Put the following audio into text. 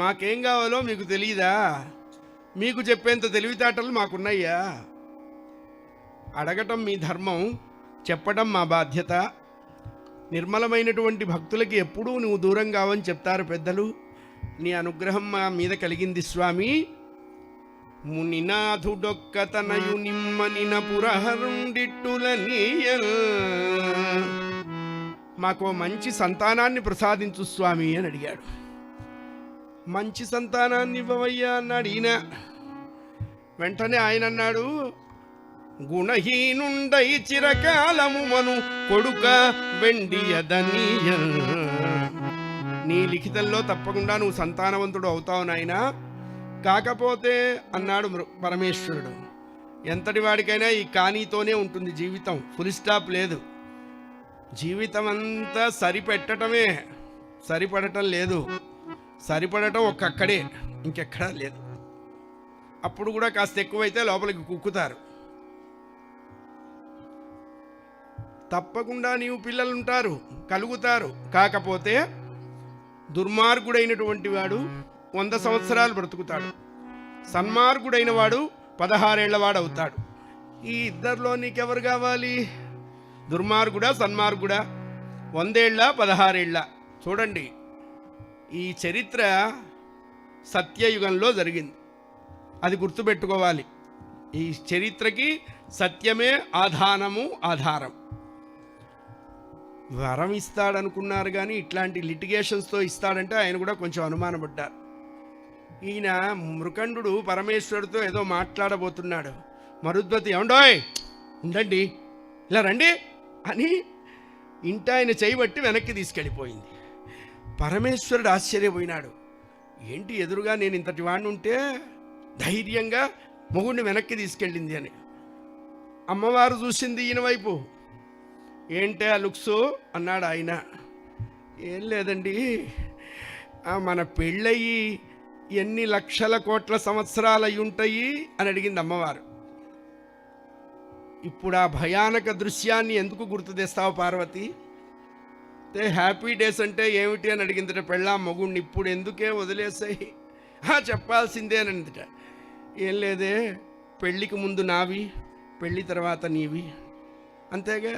మాకేం కావాలో మీకు తెలియదా? మీకు చెప్పేంత తెలివితేటలు మాకున్నాయ్యా. అడగటం మీ ధర్మం, చెప్పటం మా బాధ్యత. నిర్మలమైనటువంటి భక్తులకి ఎప్పుడూ నువ్వు దూరం కావని చెప్తారు పెద్దలు. నీ అనుగ్రహం మా మీద కలిగింది స్వామి. మునినాథుడొక్కతనయు నిమ్మనిన పురహరుండిట్టులనీయల్, మాకో మంచి సంతానాన్ని ప్రసాదించు స్వామి అని అడిగాడు. మంచి సంతానాన్ని ఇవ్వవయ్యా అన్నాడు ఈయన. వెంటనే ఆయన అన్నాడు, గుణహీనుండై చిరకాలము మను కొడుక వెండియదనీయ. నీ లిఖితంలో తప్పకుండా నువ్వు సంతానవంతుడు అవుతావు నాయనా. కాకపోతే అన్నాడు పరమేశ్వరుడు, ఎంతటి వాడికైనా ఈ కానీతోనే ఉంటుంది జీవితం, ఫుల్ స్టాప్ లేదు. జీవితం అంతా సరిపెట్టడమే, సరిపడటం లేదు. సరిపడటం ఒక్కక్కడే, ఇంకెక్కడా లేదు. అప్పుడు కూడా కాస్త ఎక్కువైతే లోపలికి కుక్కుతారు. తప్పకుండా నీవు పిల్లలుంటారు, కలుగుతారు. కాకపోతే దుర్మార్గుడైనటువంటి వాడు 100 సంవత్సరాలు బ్రతుకుతాడు, సన్మార్గుడైన వాడు 16 ఏళ్ల వాడు అవుతాడు. ఈ ఇద్దరిలో నీకెవరు కావాలి? దుర్మార్గుడా సన్మార్గుడా? 100 ఏళ్ళ 16 ఏళ్ళ? చూడండి, ఈ చరిత్ర సత్యయుగంలో జరిగింది, అది గుర్తుపెట్టుకోవాలి. ఈ చరిత్రకి సత్యమే ఆధారం. వరం ఇస్తాడనుకున్నారు కానీ ఇట్లాంటి లిటిగేషన్స్తో ఇస్తాడంటే ఆయన కూడా కొంచెం అనుమానపడ్డారు. ఈయన మృకండు పరమేశ్వరుడితో ఏదో మాట్లాడబోతున్నాడు. మరుద్వతి, ఏమండోయ్ ఉండండి, ఇలా రండి అని ఇంట ఆయన చేయబట్టి వెనక్కి తీసుకెళ్ళిపోయింది. పరమేశ్వరుడు ఆశ్చర్యపోయినాడు. ఏంటి ఎదురుగా నేను ఇంతటి వాడిని ఉంటే ధైర్యంగా మొగుడిని వెనక్కి తీసుకెళ్ళింది అని. అమ్మవారు చూసింది ఈయన వైపు. ఏంటే ఆ లుక్సు అన్నాడు ఆయన. ఏం లేదండి, మన పెళ్ళయి ఎన్ని లక్షల కోట్ల సంవత్సరాలు అయి ఉంటాయి అని అడిగింది అమ్మవారు. ఇప్పుడు ఆ భయానక దృశ్యాన్ని ఎందుకు గుర్తు తెస్తావు పార్వతి? హ్యాపీ డేస్ అంటే ఏమిటి అని అడిగిందట పెళ్ళాం మొగుడిని. ఇప్పుడు ఎందుకే వదిలేసాయి, చెప్పాల్సిందే అని అందిట. ఏం లేదే, పెళ్ళికి ముందు నావి, పెళ్ళి తర్వాత నీవి, అంతేగా.